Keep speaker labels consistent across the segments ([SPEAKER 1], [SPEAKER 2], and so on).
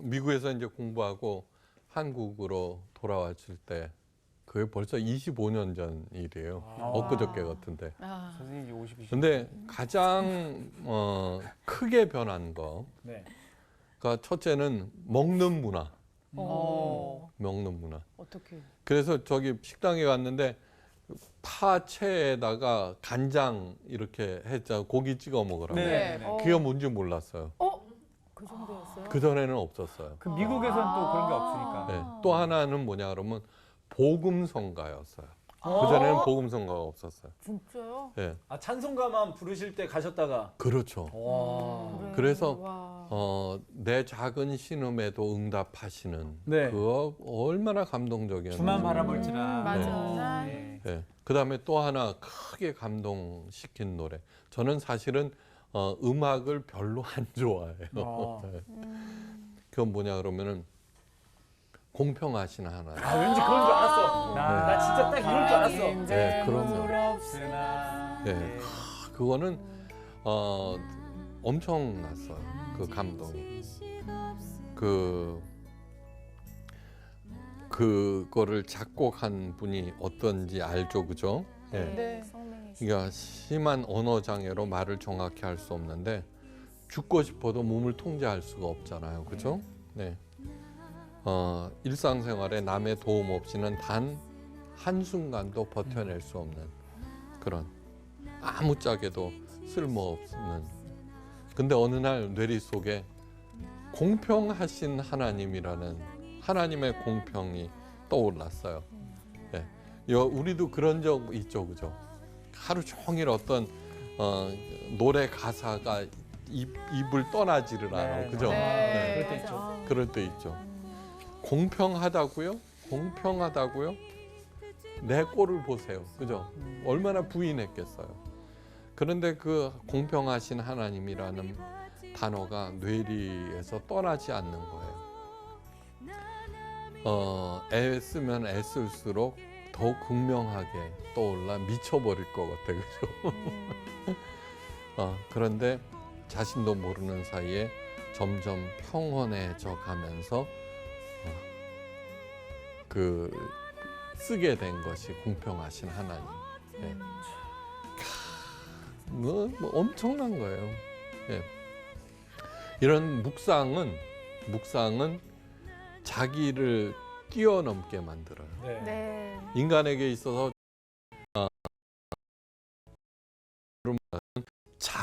[SPEAKER 1] 미국에서 이제 공부하고 한국으로 돌아왔을 때 그게 벌써 25년 전 일이에요. 엊그저께 같은데.
[SPEAKER 2] 선생님이 50이시죠?
[SPEAKER 1] 근데 가장 크게 변한 거가
[SPEAKER 2] 네.
[SPEAKER 1] 첫째는 먹는 문화.
[SPEAKER 3] 어.
[SPEAKER 1] 먹는 문화.
[SPEAKER 3] 어떻게?
[SPEAKER 1] 그래서 저기 식당에 갔는데 파채에다가 간장 이렇게 했잖아. 고기 찍어 먹으라고.
[SPEAKER 2] 네.
[SPEAKER 1] 그게 뭔지 몰랐어요.
[SPEAKER 3] 그 정도였어요?
[SPEAKER 1] 그전에는 없었어요.
[SPEAKER 2] 그 미국에서는 또 그런 게 없으니까.
[SPEAKER 1] 네. 또 하나는 뭐냐 그러면 복음성가였어요. 그전에는 복음성가가 없었어요.
[SPEAKER 3] 진짜요?
[SPEAKER 1] 네.
[SPEAKER 2] 아, 찬송가만 부르실 때 가셨다가.
[SPEAKER 1] 그렇죠.
[SPEAKER 2] 와.
[SPEAKER 3] 그래.
[SPEAKER 1] 그래서
[SPEAKER 3] 와.
[SPEAKER 1] 내 작은 신음에도 응답하시는
[SPEAKER 2] 네.
[SPEAKER 1] 그거 얼마나 감동적이었는지.
[SPEAKER 2] 주만 바라볼지라.
[SPEAKER 3] 맞아.
[SPEAKER 2] 네.
[SPEAKER 1] 네. 그다음에 또 하나 크게 감동시킨 노래. 저는 사실은 음악을 별로 안 좋아해요. 네. 그건 뭐냐 그러면은 공평하신 하나님.
[SPEAKER 2] 아, 왠지 그런 줄 알았어. 나 진짜 딱 이럴 줄 알았어.
[SPEAKER 1] 네, 그럼요.
[SPEAKER 2] 네.
[SPEAKER 1] 그거는 엄청났어요. 그 감동이. 그거를 작곡한 분이 어떤지 알죠, 그죠? 네.
[SPEAKER 3] 네.
[SPEAKER 1] 그러니까 심한 언어 장애로 말을 정확히 할 수 없는데 죽고 싶어도 몸을 통제할 수가 없잖아요, 그죠? 네. 일상생활에 남의 도움 없이는 단 한순간도 버텨낼 수 없는 그런 아무짝에도 쓸모없는. 근데 어느 날 뇌리 속에 공평하신 하나님이라는 하나님의 공평이 떠올랐어요. 네. 우리도 그런 적 있죠, 그죠? 하루 종일 어떤 노래 가사가 입을 떠나지를 않아, 그죠?
[SPEAKER 3] 네.
[SPEAKER 2] 그럴 때 있죠.
[SPEAKER 1] 그럴 때 있죠. 공평하다고요? 공평하다고요? 내 꼴을 보세요, 그죠? 얼마나 부인했겠어요. 그런데 그 공평하신 하나님이라는 단어가 뇌리에서 떠나지 않는 거예요. 애쓰면 애쓸수록 더욱 극명하게 떠올라 미쳐버릴 것 같아, 그죠? 그런데 자신도 모르는 사이에 점점 평온해져 가면서 쓰게 된 것이 공평하신 하나님. 네. 뭐 엄청난 거예요. 네. 이런 묵상은 자기를 뛰어넘게 만들어요.
[SPEAKER 2] 네.
[SPEAKER 3] 네.
[SPEAKER 1] 인간에게 있어서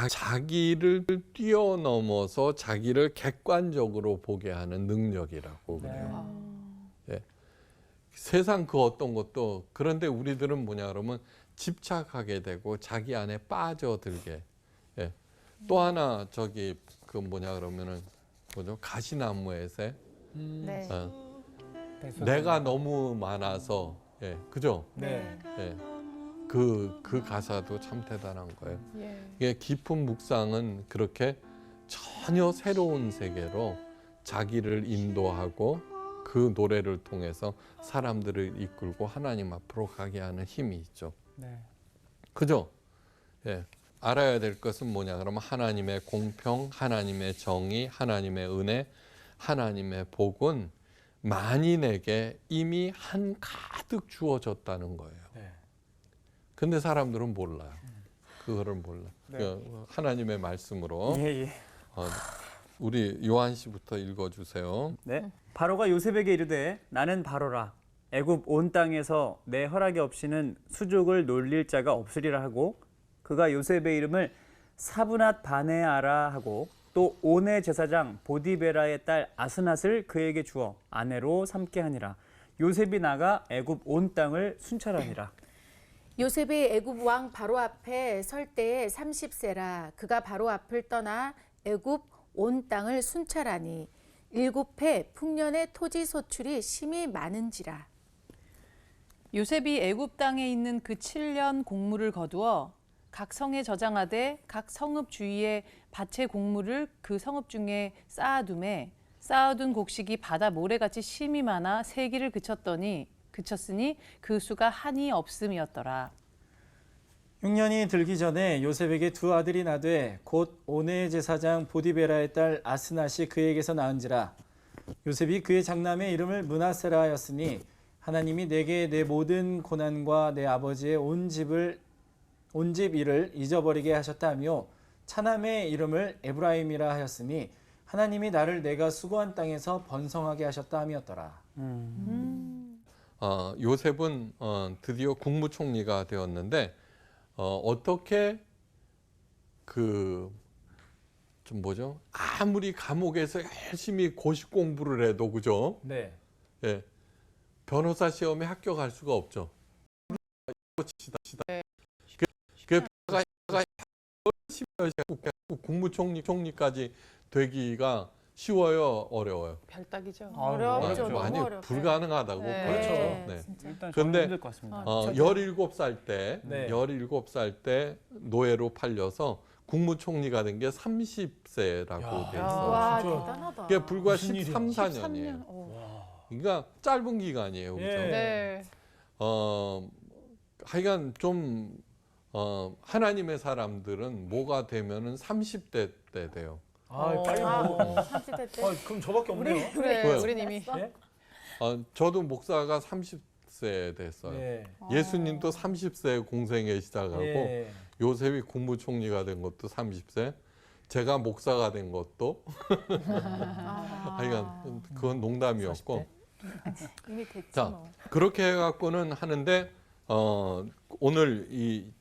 [SPEAKER 1] 자기를 뛰어넘어서 자기를 객관적으로 보게 하는 능력이라고 그래요. 네. 세상 그 어떤 것도. 그런데 우리들은 뭐냐 그러면 집착하게 되고 자기 안에 빠져들게. 예. 또 하나 저기 그 뭐냐 그러면은 뭐죠? 가시나무의 새.
[SPEAKER 3] 네.
[SPEAKER 1] 내가 너무 많아서. 예. 그죠?
[SPEAKER 2] 네.
[SPEAKER 1] 예. 그 가사도 참 대단한 거예요.
[SPEAKER 3] 예.
[SPEAKER 1] 이게 깊은 묵상은 그렇게 전혀 새로운 세계로 자기를 인도하고 그 노래를 통해서 사람들을 이끌고 하나님 앞으로 가게 하는 힘이 있죠.
[SPEAKER 2] 네.
[SPEAKER 1] 그죠? 예. 알아야 될 것은 뭐냐 그러면 하나님의 공평, 하나님의 정의, 하나님의 은혜, 하나님의 복은 만인에게 이미 한가득 주어졌다는 거예요.
[SPEAKER 2] 네.
[SPEAKER 1] 근데 사람들은 몰라요. 그거를 몰라.
[SPEAKER 2] 네.
[SPEAKER 1] 하나님의 말씀으로
[SPEAKER 2] 예.
[SPEAKER 1] 우리 요한 씨부터 읽어주세요.
[SPEAKER 4] 네. 바로가 요셉에게 이르되 나는 바로라. 애굽 온 땅에서 내 허락이 없이는 수족을 놀릴 자가 없으리라 하고 그가 요셉의 이름을 사브낫 바네아라 하고 또 온의 제사장 보디베라의 딸 아스낫을 그에게 주어 아내로 삼게 하니라. 요셉이 나가 애굽 온 땅을 순찰하니라.
[SPEAKER 3] 요셉이 애굽 왕 바로 앞에 설 때에 30세라. 그가 바로 앞을 떠나 애굽 온 땅을 순찰하니 7해 풍년의 토지 소출이 심히 많은지라.
[SPEAKER 5] 요셉이 애굽 땅에 있는 그 7년 곡물을 거두어 각 성에 저장하되 각 성읍 주위에 밭의 곡물을 그 성읍 중에 쌓아둠에 쌓아둔 곡식이 바다 모래같이 심이 많아 세기를 그쳤으니 그 수가 한이 없음이었더라.
[SPEAKER 4] 6년이 들기 전에 요셉에게 두 아들이 나되 곧 온의 제사장 보디베라의 딸 아스낫이 그에게서 낳은지라.
[SPEAKER 6] 요셉이 그의 장남의 이름을 므낫세라 하였으니 하나님이 내게 내 모든 고난과 내 아버지의 온 집 일을 잊어버리게 하셨다며 차남의 이름을 에브라임이라 하였으니 하나님이 나를 내가 수고한 땅에서 번성하게 하셨다 함이었더라.
[SPEAKER 1] 요셉은 드디어 국무총리가 되었는데 어떻게 좀 뭐죠? 아무리 감옥에서 열심히 고시 공부를 해도 그죠?
[SPEAKER 6] 네.
[SPEAKER 1] 예, 변호사 시험에 합격할 수가 없죠. 국무총리까지 되기가 쉬워요, 어려워요.
[SPEAKER 5] 별따기죠.
[SPEAKER 3] 어렵죠. 너무
[SPEAKER 1] 아니
[SPEAKER 3] 어렵죠.
[SPEAKER 1] 불가능하다고.
[SPEAKER 5] 네.
[SPEAKER 6] 그렇죠.
[SPEAKER 1] 네.
[SPEAKER 3] 진짜.
[SPEAKER 4] 일단
[SPEAKER 1] 근데,
[SPEAKER 4] 저는 힘들 것 같습니다.
[SPEAKER 1] 17살 때,
[SPEAKER 6] 네.
[SPEAKER 1] 17살 때 노예로 팔려서 국무총리가 된 게 30세라고
[SPEAKER 6] 야.
[SPEAKER 1] 돼
[SPEAKER 3] 와,
[SPEAKER 1] 있어요.
[SPEAKER 6] 진짜.
[SPEAKER 3] 대단하다.
[SPEAKER 1] 그게 불과
[SPEAKER 6] 무슨 일이야.
[SPEAKER 1] 14년이에요. 그러니까 짧은 기간이에요. 그죠?
[SPEAKER 6] 예.
[SPEAKER 5] 네.
[SPEAKER 1] 하여간 좀 하나님의 사람들은 뭐가 되면은 30대 때 돼요.
[SPEAKER 6] 아, 빨리 뭐.
[SPEAKER 3] 30대 때.
[SPEAKER 6] 그럼 저밖에 없네요.
[SPEAKER 5] 그래,
[SPEAKER 1] 왜요?
[SPEAKER 5] 우린 이미.
[SPEAKER 6] 예?
[SPEAKER 1] 저도 목사가 30세 됐어요.
[SPEAKER 6] 네.
[SPEAKER 1] 예수님도 30세 공생애 시작하고
[SPEAKER 6] 예.
[SPEAKER 1] 요셉이 국무총리가 된 것도 30세. 제가 목사가 된 것도 하여간 그건 농담이었고.
[SPEAKER 3] 이미 됐죠.
[SPEAKER 1] 자,
[SPEAKER 3] 뭐.
[SPEAKER 1] 그렇게 해갖고는 하는데 오늘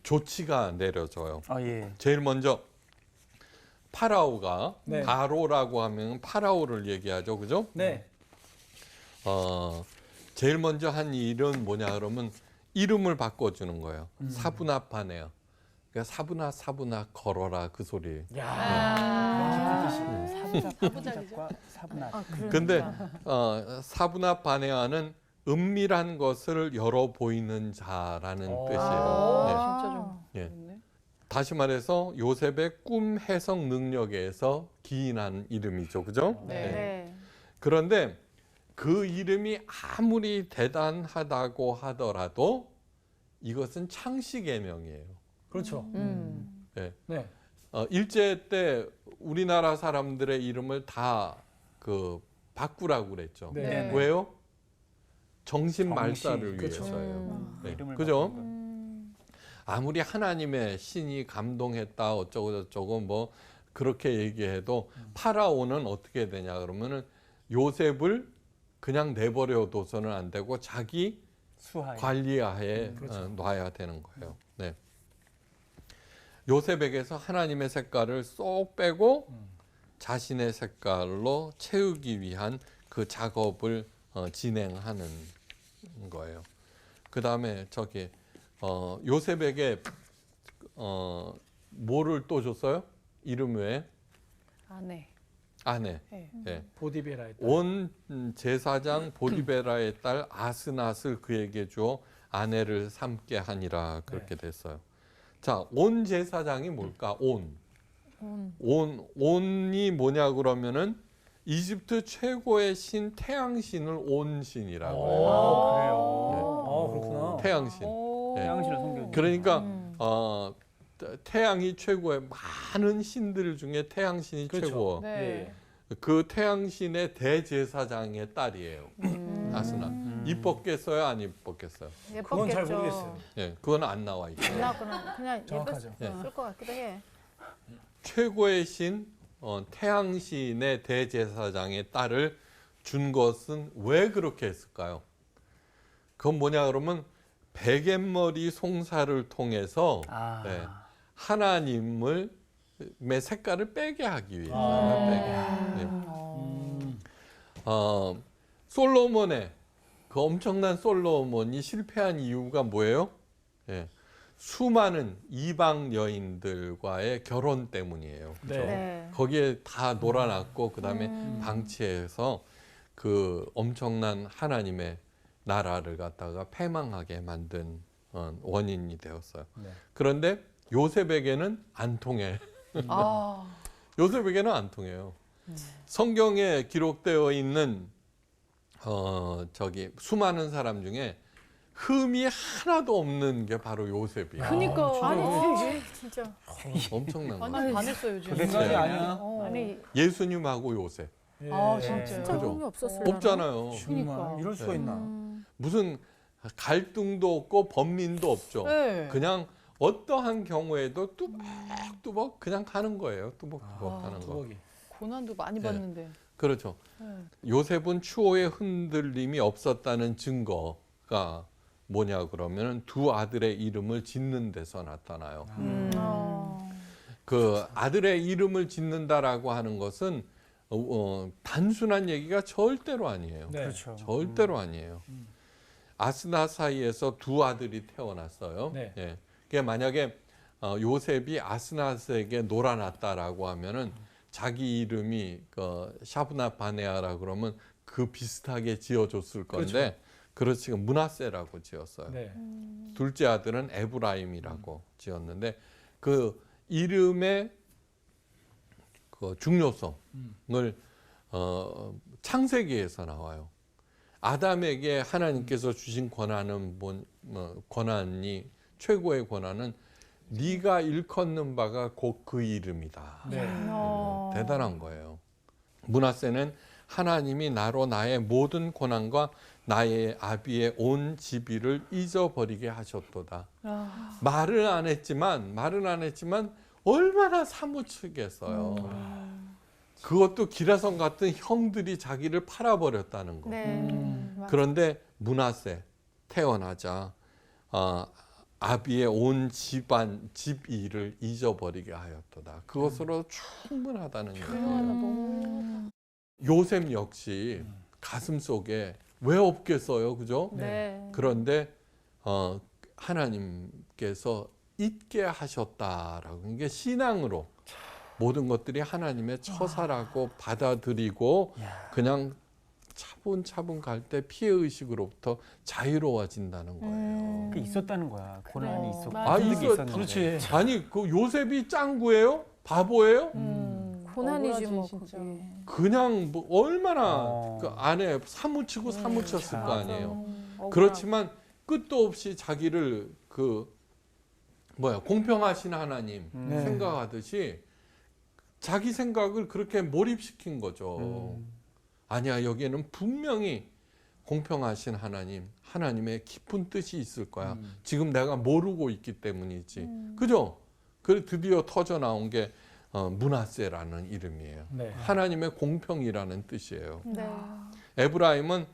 [SPEAKER 1] 조치가 내려져요.
[SPEAKER 4] 예.
[SPEAKER 1] 제일 먼저 파라오가
[SPEAKER 6] 네.
[SPEAKER 1] 바로라고 하면 파라오를 얘기하죠, 그죠?
[SPEAKER 6] 네.
[SPEAKER 1] 제일 먼저 한 일은 뭐냐 그러면 이름을 바꿔주는 거예요. 사브나파네요. 그러니까 사부나 걸어라 그 소리.
[SPEAKER 6] 야.
[SPEAKER 4] 사부작과 사부낫.
[SPEAKER 1] 근데 사브나파네아는 은밀한 것을 열어 보이는 자라는 뜻이에요. 네.
[SPEAKER 5] 진짜 좀.
[SPEAKER 1] 예.
[SPEAKER 5] 그렇네.
[SPEAKER 1] 다시 말해서 요셉의 꿈 해석 능력에서 기인한 이름이죠, 그죠?
[SPEAKER 5] 네.
[SPEAKER 3] 네.
[SPEAKER 1] 그런데 그 이름이 아무리 대단하다고 하더라도 이것은 창시의 명이에요.
[SPEAKER 6] 그렇죠.
[SPEAKER 1] 네.
[SPEAKER 6] 네.
[SPEAKER 1] 일제 때 우리나라 사람들의 이름을 다 바꾸라고 그랬죠.
[SPEAKER 6] 네.
[SPEAKER 5] 네.
[SPEAKER 1] 왜요? 정신
[SPEAKER 4] 정신,
[SPEAKER 1] 말살을
[SPEAKER 6] 그렇죠.
[SPEAKER 1] 위해서예요. 네.
[SPEAKER 4] 이름을
[SPEAKER 1] 그죠?
[SPEAKER 4] 바꾼 거.
[SPEAKER 1] 아무리 하나님의 신이 감동했다 어쩌고 저쩌고 뭐 그렇게 얘기해도 파라오는 어떻게 되냐 그러면은 요셉을 그냥 내버려 둬서는 안 되고 자기
[SPEAKER 4] 수하에.
[SPEAKER 1] 관리하에
[SPEAKER 6] 그렇죠.
[SPEAKER 1] 놔야 되는 거예요. 네. 요셉에게서 하나님의 색깔을 쏙 빼고 자신의 색깔로 채우기 위한 그 작업을 진행하는 거예요. 그 다음에 요셉에게 뭐를 또 줬어요? 이름 외에
[SPEAKER 5] 아내.
[SPEAKER 1] 아내.
[SPEAKER 5] 네.
[SPEAKER 1] 예.
[SPEAKER 6] 보디베라의 딸.
[SPEAKER 1] 온 제사장 보디베라의 딸 아스낫을 그에게 주어 아내를 삼게 하니라 그렇게 됐어요. 자, 온 제사장이 뭘까? 온이 뭐냐 그러면은 이집트 최고의 신 태양신을 온신이라고 해요.
[SPEAKER 6] 아, 그래요. 그렇구나.
[SPEAKER 1] 태양신.
[SPEAKER 5] 오.
[SPEAKER 1] 네.
[SPEAKER 4] 태양신을 섬겨.
[SPEAKER 1] 그러니까 태양이 최고의 많은 신들 중에 태양신이
[SPEAKER 6] 그렇죠.
[SPEAKER 1] 최고.
[SPEAKER 5] 네.
[SPEAKER 1] 그 태양신의 대제사장의 딸이에요. 아스나. 이뻤겠어요? 안 이뻤겠어요?
[SPEAKER 6] 그건 잘
[SPEAKER 3] 예뻤겠죠.
[SPEAKER 6] 모르겠어요.
[SPEAKER 1] 예, 그건 안 나와 있어요.
[SPEAKER 3] 그냥
[SPEAKER 6] 정확하죠.
[SPEAKER 3] 예뻤을 것 같기도 해.
[SPEAKER 1] 최고의 신 태양신의 대제사장의 딸을 준 것은 왜 그렇게 했을까요? 그건 뭐냐 그러면 베갯머리 송사를 통해서 네, 하나님의 색깔을 빼게 하기 위해서요. 빼게. 네. 솔로몬의 그 엄청난 솔로몬이 실패한 이유가 뭐예요? 예, 수많은 이방 여인들과의 결혼 때문이에요. 그죠?
[SPEAKER 6] 네.
[SPEAKER 3] 네.
[SPEAKER 1] 거기에 다 놀아놨고 그다음에 방치해서 그 엄청난 하나님의 나라를 갖다가 패망하게 만든 원인이 되었어요.
[SPEAKER 6] 네.
[SPEAKER 1] 그런데 요셉에게는 안 통해.
[SPEAKER 5] 아.
[SPEAKER 1] 요셉에게는 안 통해요. 성경에 기록되어 있는 수많은 사람 중에 흠이 하나도 없는 게 바로 요셉이에요.
[SPEAKER 5] 그니까.
[SPEAKER 3] 아니 진짜.
[SPEAKER 1] 엄청난 거.
[SPEAKER 5] 완전 반했어요, 요즘.
[SPEAKER 6] 그 생각이
[SPEAKER 1] 네.
[SPEAKER 6] 아니야.
[SPEAKER 3] 아니
[SPEAKER 1] 예수님하고 요셉.
[SPEAKER 6] 예.
[SPEAKER 5] 아, 진짜요?
[SPEAKER 3] 진짜
[SPEAKER 1] 그죠?
[SPEAKER 3] 꿈이 없었어요.
[SPEAKER 1] 없잖아요.
[SPEAKER 6] 정말
[SPEAKER 5] 그러니까.
[SPEAKER 6] 이럴 수가 있나?
[SPEAKER 1] 무슨 갈등도 없고 번민도 없죠.
[SPEAKER 5] 네.
[SPEAKER 1] 그냥 어떠한 경우에도 뚜벅뚜벅 그냥 가는 거예요. 뚜벅뚜벅 하는 거.
[SPEAKER 6] 두벅이.
[SPEAKER 5] 고난도 많이
[SPEAKER 1] 네.
[SPEAKER 5] 받는데.
[SPEAKER 1] 그렇죠.
[SPEAKER 5] 네.
[SPEAKER 1] 요셉은 추호의 흔들림이 없었다는 증거가 뭐냐 그러면 두 아들의 이름을 짓는 데서 나타나요. 그 아들의 이름을 짓는다라고 하는 것은 단순한 얘기가 절대로 아니에요.
[SPEAKER 6] 네.
[SPEAKER 4] 그렇죠.
[SPEAKER 1] 절대로 아니에요. 아스나 사이에서 두 아들이 태어났어요.
[SPEAKER 6] 네.
[SPEAKER 1] 예. 그게 만약에 요셉이 아스나스에게 놀아났다라고 하면은 자기 이름이 샤브나 바네아라 그러면 그 비슷하게 지어줬을 건데 그렇지 므낫세라고 지었어요.
[SPEAKER 6] 네.
[SPEAKER 1] 둘째 아들은 에브라임이라고 지었는데 그 이름의 그 중요성을 창세기에서 나와요. 아담에게 하나님께서 주신 권한은 권한이 최고의 권한은 네가 일컫는 바가 곧 그 이름이다.
[SPEAKER 6] 네.
[SPEAKER 1] 대단한 거예요. 므낫세는 하나님이 나로 나의 모든 고난과 나의 아비의 온 지비를 잊어버리게 하셨도다. 말은 안 했지만 얼마나 사무치겠어요. 그것도 기라성 같은 형들이 자기를 팔아버렸다는 거.
[SPEAKER 3] 네.
[SPEAKER 1] 그런데 므낫세 태어나자 아비의 온 집 일을 잊어버리게 하였도다. 그것으로 충분하다는 얘기예요. 요셉 역시 가슴 속에 왜 없겠어요, 그죠?
[SPEAKER 3] 네.
[SPEAKER 1] 그런데 하나님께서 잊게 하셨다라고 이게 신앙으로 모든 것들이 하나님의 처사라고 받아들이고 그냥 차분차분 갈 때 피해 의식으로부터 자유로워진다는 거예요.
[SPEAKER 4] 그 있었다는 거야. 고난이 있었고.
[SPEAKER 5] 맞아.
[SPEAKER 4] 힘든 게
[SPEAKER 1] 있어.
[SPEAKER 4] 있었는데.
[SPEAKER 6] 그렇지.
[SPEAKER 1] 아니 그 요셉이 짱구예요? 바보예요?
[SPEAKER 3] 고난이지 뭐
[SPEAKER 5] 진짜.
[SPEAKER 3] 그게.
[SPEAKER 1] 그냥 뭐 얼마나
[SPEAKER 4] 어.
[SPEAKER 1] 그 안에 사무치고 사무쳤을 거 아니에요.
[SPEAKER 5] 억울하고.
[SPEAKER 1] 그렇지만 끝도 없이 자기를 공평하신 하나님
[SPEAKER 6] 네.
[SPEAKER 1] 생각하듯이 자기 생각을 그렇게 몰입시킨 거죠. 아니야, 여기에는 분명히 공평하신 하나님의 깊은 뜻이 있을 거야. 지금 내가 모르고 있기 때문이지. 그죠? 그래 드디어 터져 나온 게 므낫세라는 이름이에요.
[SPEAKER 6] 네.
[SPEAKER 1] 하나님의 공평이라는 뜻이에요.
[SPEAKER 3] 네.
[SPEAKER 1] 에브라임은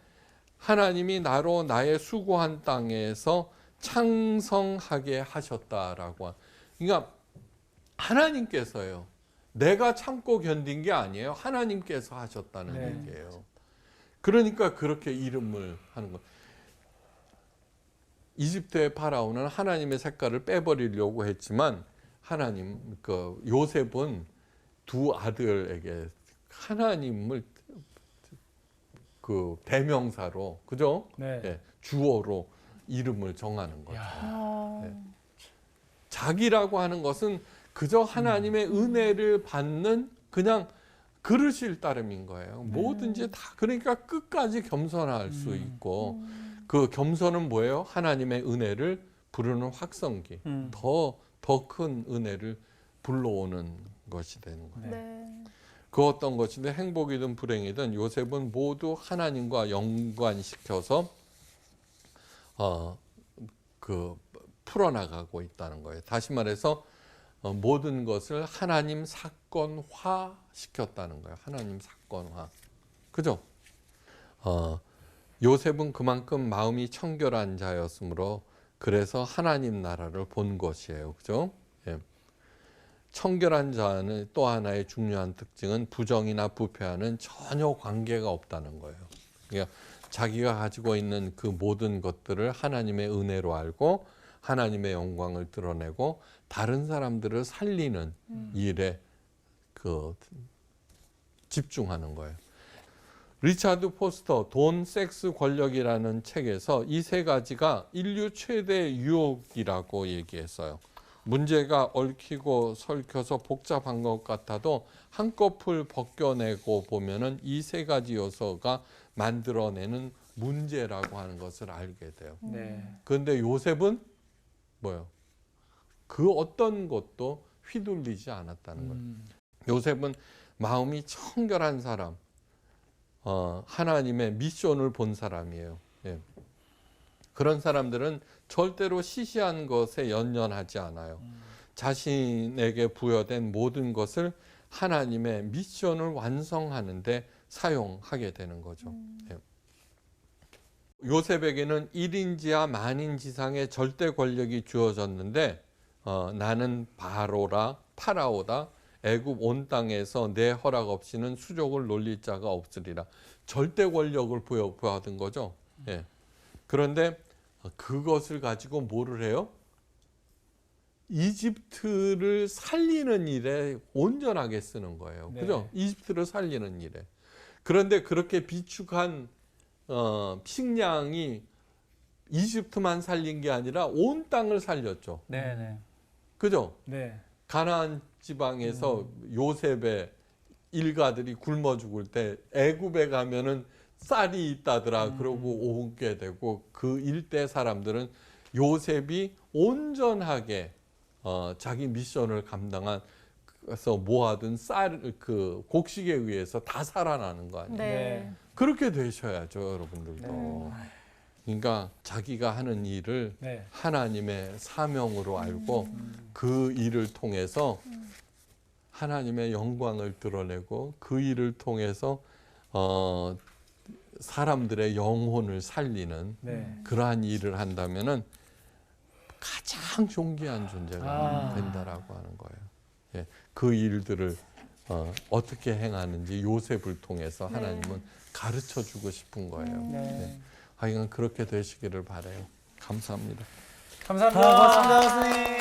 [SPEAKER 1] 하나님이 나로 나의 수고한 땅에서 창성하게 하셨다라고. 그러니까 하나님께서요. 내가 참고 견딘 게 아니에요. 하나님께서 하셨다는
[SPEAKER 6] 네.
[SPEAKER 1] 얘기예요. 그러니까 그렇게 이름을 하는 거예요. 이집트의 파라오는 하나님의 색깔을 빼버리려고 했지만 요셉은 두 아들에게 하나님을 그 대명사로 그죠?
[SPEAKER 6] 네.
[SPEAKER 1] 예, 주어로 이름을 정하는 거죠.
[SPEAKER 6] 야.
[SPEAKER 1] 네. 자기라고 하는 것은 그저 하나님의 은혜를 받는 그냥 그릇일 따름인 거예요. 뭐든지 다 그러니까 끝까지 겸손할 수 있고 그 겸손은 뭐예요? 하나님의 은혜를 부르는 확성기. 더 큰 은혜를 불러오는 것이 되는 거예요.
[SPEAKER 3] 네.
[SPEAKER 1] 그 어떤 것인데 행복이든 불행이든 요셉은 모두 하나님과 연관시켜서 풀어나가고 있다는 거예요. 다시 말해서 모든 것을 하나님 사건화 시켰다는 거예요. 하나님 사건화. 그죠? 요셉은 그만큼 마음이 청결한 자였으므로 그래서 하나님 나라를 본 것이에요. 그죠? 예. 청결한 자는 또 하나의 중요한 특징은 부정이나 부패와는 전혀 관계가 없다는 거예요. 그러니까 자기가 가지고 있는 그 모든 것들을 하나님의 은혜로 알고 하나님의 영광을 드러내고 다른 사람들을 살리는 일에 집중하는 거예요. 리차드 포스터 돈, 섹스, 권력이라는 책에서 이 세 가지가 인류 최대 유혹이라고 얘기했어요. 문제가 얽히고 설켜서 복잡한 것 같아도 한꺼풀 벗겨내고 보면은 이 세 가지 요소가 만들어내는 문제라고 하는 것을 알게 돼요.
[SPEAKER 6] 네.
[SPEAKER 1] 그런데 요셉은 뭐요? 그 어떤 것도 휘둘리지 않았다는 거예요. 요셉은 마음이 청결한 사람, 하나님의 미션을 본 사람이에요. 예. 그런 사람들은 절대로 시시한 것에 연연하지 않아요. 자신에게 부여된 모든 것을 하나님의 미션을 완성하는데 사용하게 되는 거죠. 예. 요셉에게는 1인지하 만인지상의 절대 권력이 주어졌는데 나는 파라오다. 애굽 온 땅에서 내 허락 없이는 수족을 놀릴 자가 없으리라. 절대 권력을 부여받은 거죠. 예. 그런데 그것을 가지고 뭐를 해요? 이집트를 살리는 일에 온전하게 쓰는 거예요.
[SPEAKER 6] 네.
[SPEAKER 1] 그죠? 이집트를 살리는 일에. 그런데 그렇게 비축한 식량이 이집트만 살린 게 아니라 온 땅을 살렸죠.
[SPEAKER 4] 네, 네.
[SPEAKER 1] 그죠?
[SPEAKER 6] 네.
[SPEAKER 1] 가나안 지방에서 요셉의 일가들이 굶어 죽을 때 애굽에 가면은 쌀이 있다더라. 그러고 오게 되고 그 일대 사람들은 요셉이 온전하게 자기 미션을 감당한 그래서 모아둔 그 곡식에 의해서 다 살아나는 거 아니에요.
[SPEAKER 3] 네.
[SPEAKER 1] 그렇게 되셔야죠, 여러분들도. 그러니까 자기가 하는 일을
[SPEAKER 6] 네.
[SPEAKER 1] 하나님의 사명으로 알고 그 일을 통해서 하나님의 영광을 드러내고 그 일을 통해서 사람들의 영혼을 살리는
[SPEAKER 6] 네.
[SPEAKER 1] 그러한 일을 한다면은 가장 존귀한 존재가 된다라고 하는 거예요. 예, 그 일들을 어떻게 행하는지 요셉을 통해서 하나님은 가르쳐 주고 싶은 거예요.
[SPEAKER 6] 네.
[SPEAKER 1] 하여간 그렇게 되시기를 바라요. 감사합니다.
[SPEAKER 6] 감사합니다. 고맙습니다, 선생님.